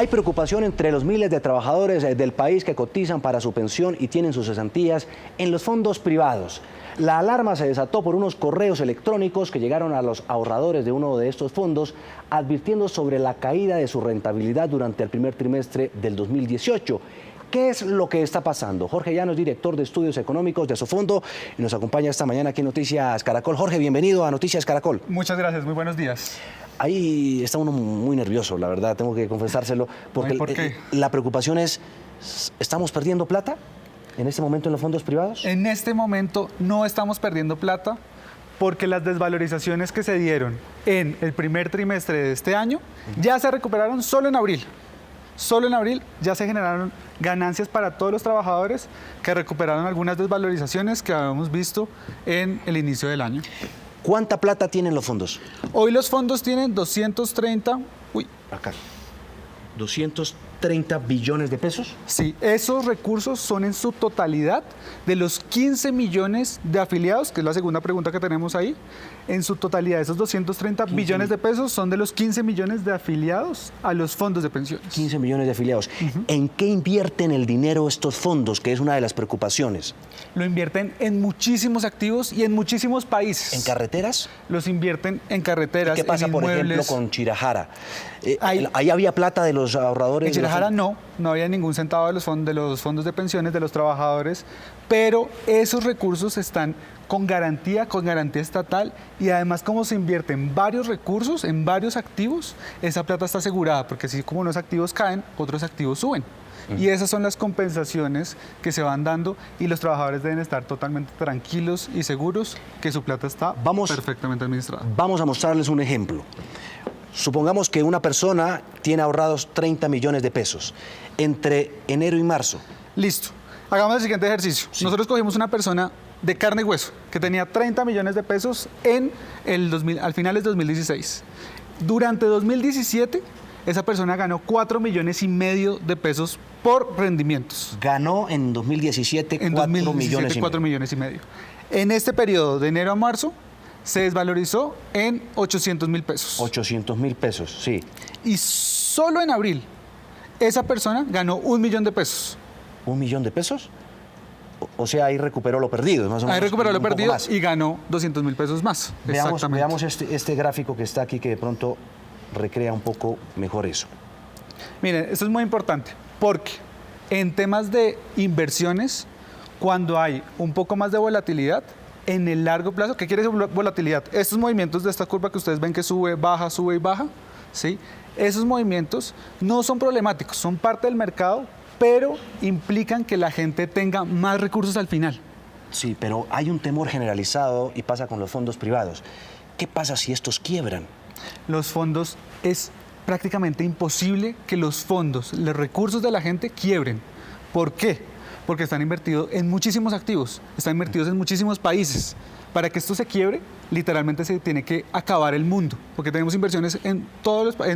Hay preocupación entre los miles de trabajadores del país que cotizan para su pensión y tienen sus cesantías en los fondos privados. La alarma se desató por unos correos electrónicos que llegaron a los ahorradores de uno de estos fondos advirtiendo sobre la caída de su rentabilidad durante el primer trimestre del 2018. ¿Qué es lo que está pasando? Jorge Llanos, director de estudios económicos de Asofondo, y nos acompaña esta mañana aquí en Noticias Caracol. Jorge, bienvenido a Noticias Caracol. Muchas gracias, muy buenos días. Ahí está uno muy nervioso, la verdad, tengo que confesárselo, porque ¿Por qué? La preocupación es, ¿estamos perdiendo plata en este momento en los fondos privados? En este momento no estamos perdiendo plata porque las desvalorizaciones que se dieron en el primer trimestre de este año ya se recuperaron solo en abril. Solo en abril ya se generaron ganancias para todos los trabajadores que recuperaron algunas desvalorizaciones que habíamos visto en el inicio del año. ¿Cuánta plata tienen los fondos? Hoy los fondos tienen 230 billones de pesos. Sí, esos recursos son en su totalidad de los 15 millones de afiliados, que es la segunda pregunta que tenemos ahí. En su totalidad, esos 230 billones de pesos son de los 15 millones de afiliados a los fondos de pensiones. 15 millones de afiliados. ¿En qué invierten el dinero estos fondos, que es una de las preocupaciones? Lo invierten en muchísimos activos y en muchísimos países. ¿En carreteras? Los invierten en carreteras, ¿Qué pasa, en por inmuebles. ejemplo, con Chirajara? ¿Ahí había plata de los ahorradores? En Chirajara no había ningún centavo de los fondos de pensiones de los trabajadores, pero esos recursos están con garantía estatal, y además como se invierten varios recursos en varios activos, esa plata está asegurada, porque así como unos activos caen, otros activos suben. Y esas son las compensaciones que se van dando, y los trabajadores deben estar totalmente tranquilos y seguros que su plata está perfectamente administrada. Vamos a mostrarles un ejemplo. Supongamos que una persona tiene ahorrados 30 millones de pesos entre enero y marzo. Listo. Hagamos el siguiente ejercicio. Sí. Nosotros cogimos una persona de carne y hueso que tenía 30 millones de pesos al finales de 2016. Durante 2017, esa persona ganó 4 millones y medio de pesos por rendimientos. Ganó en 2017 4 millones y medio. En este periodo de enero a marzo, se desvalorizó en 800.000 pesos. 800.000 pesos, sí. Y solo en abril, esa persona ganó 1 millón de pesos. ¿1 millón de pesos? O sea, ahí recuperó lo perdido, más o menos. Ahí recuperó lo perdido y ganó 200.000 pesos más. Veamos este gráfico que está aquí, que de pronto recrea un poco mejor eso. Miren, esto es muy importante, porque en temas de inversiones, cuando hay un poco más de volatilidad, en el largo plazo, ¿qué quiere decir volatilidad? Estos movimientos de esta curva que ustedes ven que sube y baja, ¿sí? Esos movimientos no son problemáticos, son parte del mercado, pero implican que la gente tenga más recursos al final. Sí, pero hay un temor generalizado y pasa con los fondos privados. ¿Qué pasa si estos quiebran? Los fondos, es prácticamente imposible que los recursos de la gente quiebren. ¿Por qué? Porque están invertidos en muchísimos activos, están invertidos en muchísimos países. Para que esto se quiebre, literalmente se tiene que acabar el mundo, porque tenemos inversiones en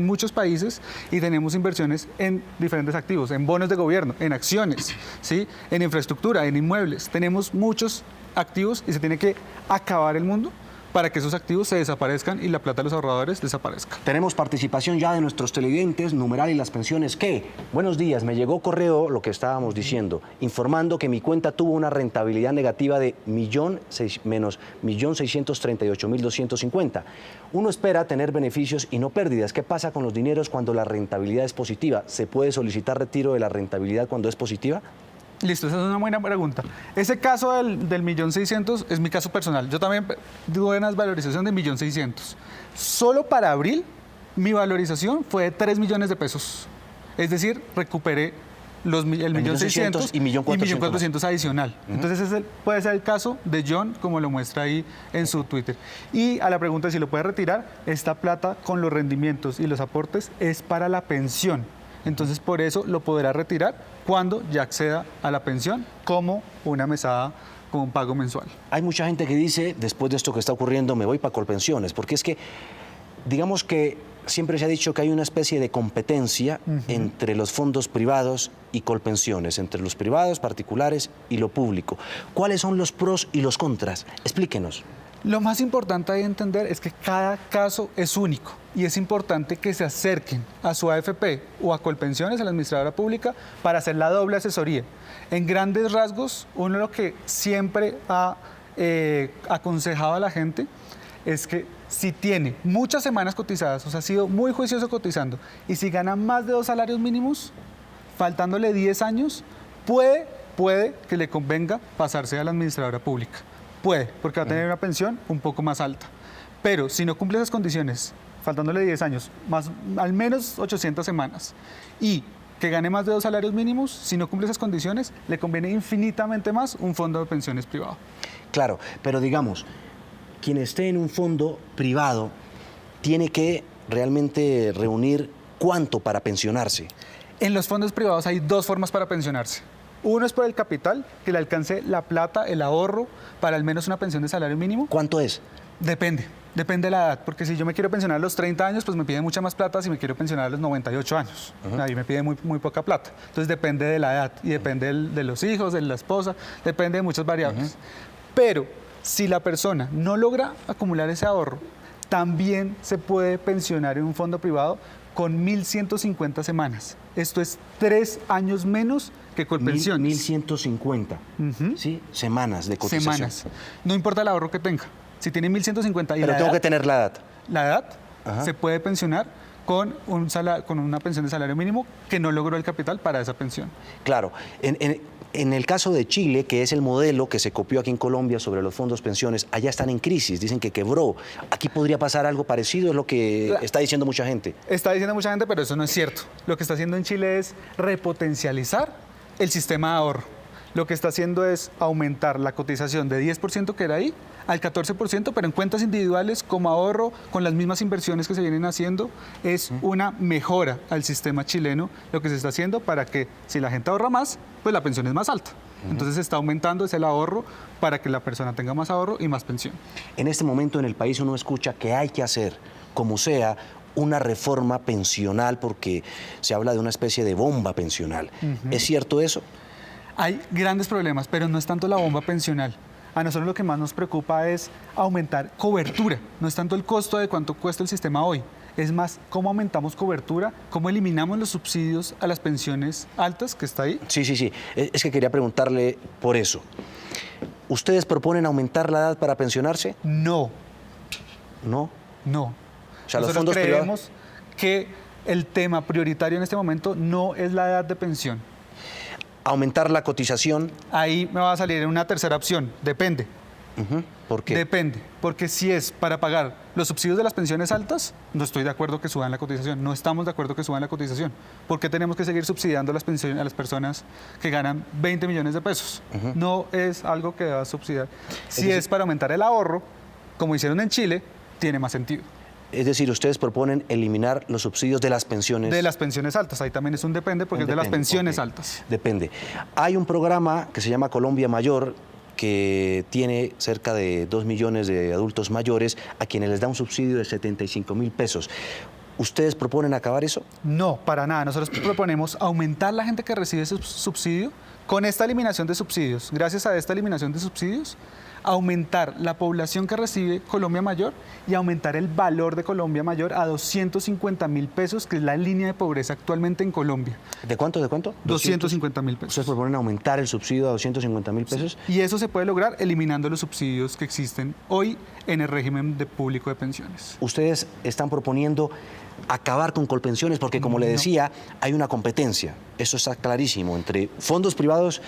muchos países y tenemos inversiones en diferentes activos, en bonos de gobierno, en acciones, ¿sí? En infraestructura, en inmuebles. Tenemos muchos activos y se tiene que acabar el mundo para que esos activos se desaparezcan y la plata de los ahorradores desaparezca. Tenemos participación ya de nuestros televidentes, numeral y las pensiones. ¿Qué? Buenos días, me llegó correo, lo que estábamos diciendo, informando que mi cuenta tuvo una rentabilidad negativa de menos 1.638.250. Uno espera tener beneficios y no pérdidas. ¿Qué pasa con los dineros cuando la rentabilidad es positiva? ¿Se puede solicitar retiro de la rentabilidad cuando es positiva? Listo, esa es una buena pregunta. Ese caso del 1.600.000 es mi caso personal. Yo también tuve una valorización de 1.600.000. Solo para abril, mi valorización fue de 3 millones de pesos. Es decir, recuperé el 1.600.000 y 1.400.000 adicional. Entonces, ese puede ser el caso de John, como lo muestra ahí en su Twitter. Y a la pregunta de si lo puede retirar, esta plata con los rendimientos y los aportes es para la pensión. Entonces, por eso lo podrá retirar cuando ya acceda a la pensión como una mesada, como un pago mensual. Hay mucha gente que dice, después de esto que está ocurriendo, me voy para Colpensiones, porque es que, digamos que siempre se ha dicho que hay una especie de competencia entre los fondos privados y Colpensiones, entre los privados, particulares y lo público. ¿Cuáles son los pros y los contras? Explíquenos. Lo más importante de entender es que cada caso es único y es importante que se acerquen a su AFP o a Colpensiones, a la administradora pública, para hacer la doble asesoría. En grandes rasgos, uno lo que siempre ha aconsejado a la gente es que si tiene muchas semanas cotizadas, o sea, ha sido muy juicioso cotizando, y si gana más de 2 salarios mínimos, faltándole 10 años, puede que le convenga pasarse a la administradora pública. Puede, porque va a tener una pensión un poco más alta. Pero si no cumple esas condiciones, faltándole 10 años, al menos 800 semanas, y que gane más de 2 salarios mínimos, si no cumple esas condiciones, le conviene infinitamente más un fondo de pensiones privado. Claro, pero digamos, quien esté en un fondo privado tiene que realmente reunir ¿cuánto para pensionarse? En los fondos privados hay 2 formas para pensionarse. Uno es por el capital, que le alcance la plata, el ahorro, para al menos una pensión de salario mínimo. ¿Cuánto es? Depende de la edad, porque si yo me quiero pensionar a los 30 años, pues me piden mucha más plata si me quiero pensionar a los 98 años. Ahí me piden muy poca plata. Entonces depende de la edad y depende de los hijos, de la esposa, depende de muchas variables. Pero si la persona no logra acumular ese ahorro, también se puede pensionar en un fondo privado con 1.150 semanas. Esto es 3 años menos que Colpensiones. 1.150, ¿sí? Semanas de cotización. Semanas. No importa el ahorro que tenga. Si tiene 1.150 y Pero tengo que tener la edad. La edad se puede pensionar con una pensión de salario mínimo que no logró el capital para esa pensión. Claro. En el caso de Chile, que es el modelo que se copió aquí en Colombia sobre los fondos pensiones, allá están en crisis, dicen que quebró. ¿Aquí podría pasar algo parecido? Es lo que está diciendo mucha gente. Está diciendo mucha gente, pero eso no es cierto. Lo que está haciendo en Chile es repotencializar el sistema de ahorro. Lo que está haciendo es aumentar la cotización de 10% que era ahí al 14%, pero en cuentas individuales como ahorro, con las mismas inversiones que se vienen haciendo, es una mejora al sistema chileno lo que se está haciendo para que si la gente ahorra más, pues la pensión es más alta. Entonces se está aumentando ese ahorro para que la persona tenga más ahorro y más pensión. En este momento en el país uno escucha que hay que hacer, como sea, una reforma pensional porque se habla de una especie de bomba pensional. ¿Es cierto eso? Hay grandes problemas, pero no es tanto la bomba pensional. A nosotros lo que más nos preocupa es aumentar cobertura. No es tanto el costo de cuánto cuesta el sistema hoy. Es más, cómo aumentamos cobertura, cómo eliminamos los subsidios a las pensiones altas, que está ahí. Sí. Es que quería preguntarle por eso. ¿Ustedes proponen aumentar la edad para pensionarse? No. ¿No? No. O sea, nosotros los fondos creemos que el tema prioritario en este momento no es la edad de pensión. Aumentar la cotización. Ahí me va a salir una tercera opción, depende. ¿Por qué? Depende, porque si es para pagar los subsidios de las pensiones altas, no estoy de acuerdo que suban la cotización, no estamos de acuerdo que suban la cotización. ¿Por qué tenemos que seguir subsidiando las pensiones a las personas que ganan 20 millones de pesos? No es algo que deba subsidiar. Si es para aumentar el ahorro, como hicieron en Chile, tiene más sentido. Es decir, ustedes proponen eliminar los subsidios de las pensiones. De las pensiones altas, ahí también es un depende porque es de las pensiones altas. Depende. Hay un programa que se llama Colombia Mayor que tiene cerca de 2 millones de adultos mayores a quienes les da un subsidio de 75.000 pesos. ¿Ustedes proponen acabar eso? No, para nada. Nosotros proponemos aumentar la gente que recibe ese subsidio con esta eliminación de subsidios. Gracias a esta eliminación de subsidios, aumentar la población que recibe Colombia Mayor y aumentar el valor de Colombia Mayor a 250.000 pesos, que es la línea de pobreza actualmente en Colombia. ¿De cuánto? 250.000 pesos. ¿Ustedes proponen aumentar el subsidio a 250.000 pesos? Sí. Y eso se puede lograr eliminando los subsidios que existen hoy en el régimen público de pensiones. Ustedes están proponiendo acabar con Colpensiones porque, como le decía, hay una competencia. Eso está clarísimo entre fondos privados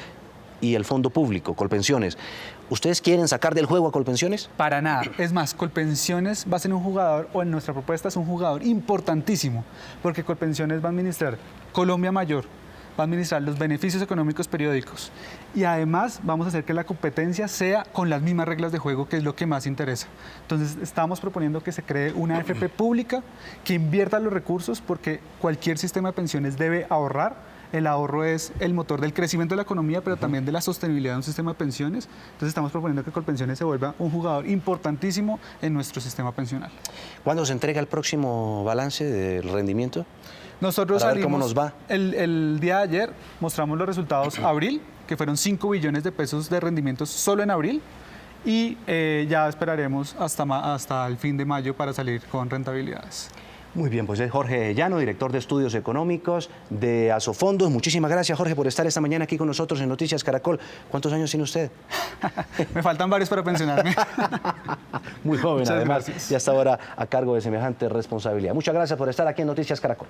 y el fondo público, Colpensiones. ¿Ustedes quieren sacar del juego a Colpensiones? Para nada. Es más, Colpensiones va a ser un jugador, o en nuestra propuesta es un jugador importantísimo, porque Colpensiones va a administrar Colombia Mayor, va a administrar los beneficios económicos periódicos y además vamos a hacer que la competencia sea con las mismas reglas de juego, que es lo que más interesa. Entonces, estamos proponiendo que se cree una AFP pública que invierta los recursos, porque cualquier sistema de pensiones debe ahorrar. El ahorro es el motor del crecimiento de la economía, pero también de la sostenibilidad de un sistema de pensiones. Entonces estamos proponiendo que Colpensiones se vuelva un jugador importantísimo en nuestro sistema pensional. ¿Cuándo se entrega el próximo balance del rendimiento? Nosotros para ver cómo nos va. El día de ayer mostramos los resultados abril, que fueron 5 billones de pesos de rendimientos solo en abril, y ya esperaremos hasta el fin de mayo para salir con rentabilidades. Muy bien, pues es Jorge Llano, director de estudios económicos de Asofondos. Muchísimas gracias, Jorge, por estar esta mañana aquí con nosotros en Noticias Caracol. ¿Cuántos años tiene usted? Me faltan varios para pensionarme. Muy joven, Muchas además, gracias. y hasta ahora a cargo de semejante responsabilidad. Muchas gracias por estar aquí en Noticias Caracol.